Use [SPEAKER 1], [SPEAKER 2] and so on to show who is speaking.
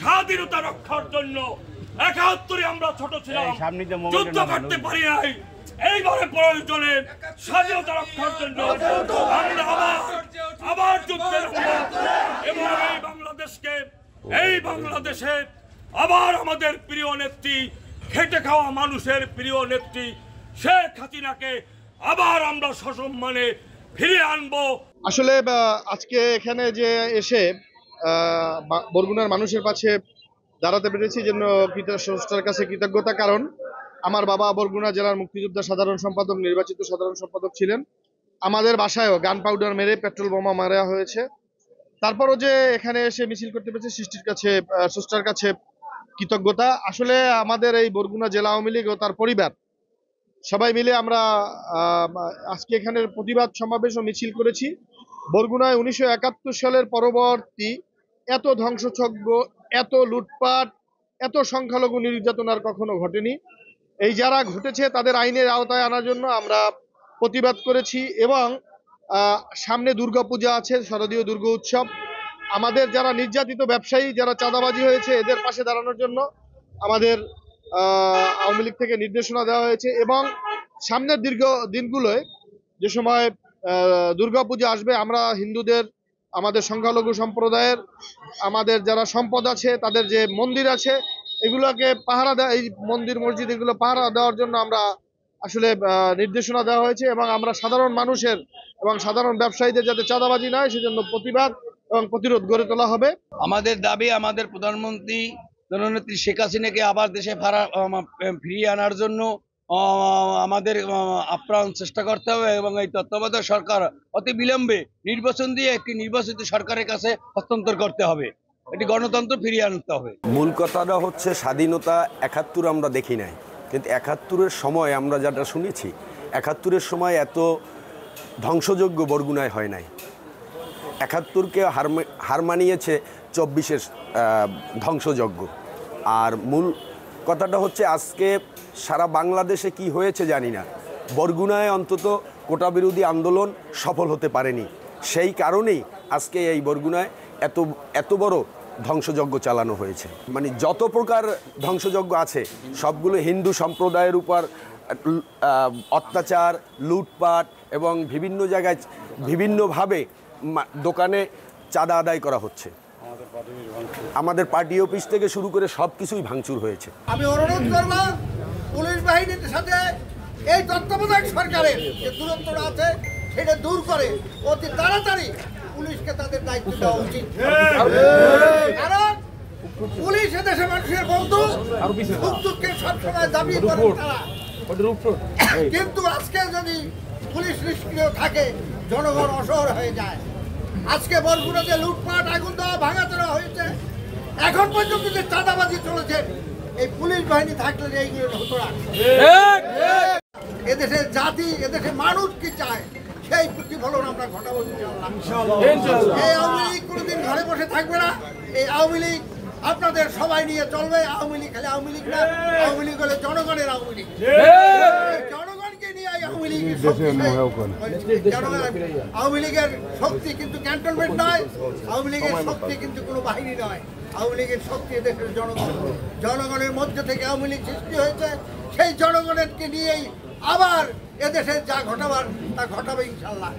[SPEAKER 1] স্বাধীনতা রক্ষার জন্য ৭১ আমরা ছোট ছিলাম, যুদ্ধ করতে পারি নাই। এইবারে প্রয়োজনে স্বাধীনতা রক্ষার জন্য আমরা আবার যুদ্ধে এবং এই বাংলাদেশে আবার আমাদের প্রিয় নেত্রী, খেটে খাওয়া মানুষের প্রিয় নেত্রী শেখ হাসিনাকে আবার আমরা সসম্মানে ফিরিয়ে আনবো।
[SPEAKER 2] আসলে আজকে এখানে যে এসে বরগুনার মানুষের পাশে দাঁড়াতে পেরেছি জন্য স্রষ্টার কাছে কৃতজ্ঞতা। কারণ আমার বাবা বরগুনা জেলার মুক্তিযোদ্ধা সাধারণ সম্পাদক, নির্বাচিত সাধারণ সম্পাদক ছিলেন। আমাদের বাসায়ও গান পাউডার মেরে পেট্রোল বোমা মারা হয়েছে। তারপরও যে এখানে এসে মিছিল করতে পেরেছে স্রষ্টার কাছে কৃতজ্ঞতা। আসলে আমাদের এই বরগুনা জেলা আওয়ামী লীগ ও তার পরিবার সবাই মিলে আমরা আজকে এখানে প্রতিবাদ সমাবেশ ও মিছিল করেছি। বরগুনায় 1971 সালের পরবর্তী এত ধ্বংসযজ্ঞ, এত লুটপাট, এত সংখ্যালঘু নির্যাতন আর কখনো ঘটেনি। এই যারা ঘটেছে তাদের আইনের আওতায় আনার জন্য আমরা প্রতিবাদ করেছি। এবং সামনে দুর্গাপূজা আছে, শারদীয় দুর্গা উৎসব। আমাদের যারা নির্যাতিত ব্যবসায়ী, যারা চাঁদাবাজি হয়েছে, এদের পাশে দাঁড়ানোর জন্য আমাদের আওয়ামী লীগ থেকে নির্দেশনা দেওয়া হয়েছে। এবং সামনের দীর্ঘ দিনগুলোয় যে সময় দুর্গাপূজা আসবে, আমরা হিন্দুদের, আমাদের সংখ্যালঘু সম্প্রদায়ের, আমাদের যারা সম্পদ আছে, তাদের যে মন্দির আছে, এগুলোকে পাহারা দেওয়া, এই মন্দির মসজিদ এগুলো পাহারা দেওয়ার জন্য আমরা আসলে নির্দেশনা দেওয়া হয়েছে। এবং আমরা সাধারণ মানুষের এবং সাধারণ ব্যবসায়ীদের যাতে চাঁদাবাজি না হয় সেজন্য প্রতিবাদ এবং প্রতিরোধ গড়ে তোলা হবে।
[SPEAKER 3] আমাদের দাবি আমাদের প্রধানমন্ত্রী জননেত্রী শেখ হাসিনাকে আবার দেশে ফিরিয়ে আনার জন্য আমাদের আপ্রাণ চেষ্টা করতে হবে এবং এই তত্ত্বাবধায়ক সরকার অতি বিলম্বে নির্বাচন দিয়ে একটি নির্বাচিত সরকারের কাছে হস্তান্তর করতে হবে। এটি গণতন্ত্র ফিরিয়ে আনতে হবে।
[SPEAKER 4] মূল কথাটা হচ্ছে স্বাধীনতা ৭১ আমরা দেখি নাই, কিন্তু ৭১-এর সময় আমরা যেটা শুনেছি, ৭১-এর সময় এত ধ্বংসযজ্ঞ বরগুনায় হয় নাই। ৭১-কে হার মানিয়েছে ২৪-এর ধ্বংসযজ্ঞ। আর মূল কথাটা হচ্ছে আজকে সারা বাংলাদেশে কি হয়েছে জানি না, বরগুনায় অন্তত কোটা বিরোধী আন্দোলন সফল হতে পারেনি। সেই কারণেই আজকে এই বরগুনায় এত বড় ধ্বংসযজ্ঞ চালানো হয়েছে। মানে যত প্রকার ধ্বংসযজ্ঞ আছে সবগুলো হিন্দু সম্প্রদায়ের উপর অত্যাচার, লুটপাট এবং বিভিন্ন জায়গায় বিভিন্নভাবে দোকানে চাঁদা আদায় করা হচ্ছে। আমাদের পার্টি অফিস থেকে শুরু করে সব কিছুই ভাঙচুর হয়েছে।
[SPEAKER 5] আমি অনুরোধ করব পুলিশ বাহিনীর সাথে এই তত্ত্বাবধায়ক সরকারের যে দূরত্বটা আছে সেটা দূর করে অতি তাড়াতাড়ি পুলিশকে তাদের দায়িত্ব দেওয়া উচিত। কারণ পুলিশ এদেশের মানুষের বন্ধু, সুখ দুঃখের সবসময় দাবি করেন তারা। কিন্তু আজকে যদি পুলিশ নিষ্ক্রিয় থাকে জনগণ অসহায় হয়ে যায়। আজকে বরগুনা যে লুটপাট, আগুন দেওয়া, ভাঙা চড়া হয়েছে, এখন পর্যন্ত যে চাঁদাবাজি চলেছে, এই পুলিশ বাহিনী থাকলে এইগুলো হতো না। এদেশের জাতি, এদেশের মানুষ কি চায় সেই প্রতিফলন আমরা ঘটাবো ইনশাআল্লাহ। এই আওয়ামী লীগ কোনোদিন ঘরে বসে থাকবে না। এই আওয়ামী লীগ আপনাদের সবাই নিয়ে চলবে। আওয়ামী লীগ খালি আওয়ামী লীগ না, আওয়ামী লীগ হলে জনগণের আওয়ামী লীগ। জনগণকে নিয়ে আওয়ামী লীগের আওয়ামী লীগের শক্তি কিন্তু ক্যান্টনমেন্ট নয়, আওয়ামী লীগের শক্তি কিন্তু কোনো বাহিনী নয়। আওয়ামী লীগের শক্তি এদেশের জনগণ। জনগণের মধ্যে থেকে আওয়ামী লীগ সৃষ্টি হয়েছে। সেই জনগণকে নিয়েই আবার এদেশে যা ঘটাবার তা ঘটাবে ইনশাআল্লাহ।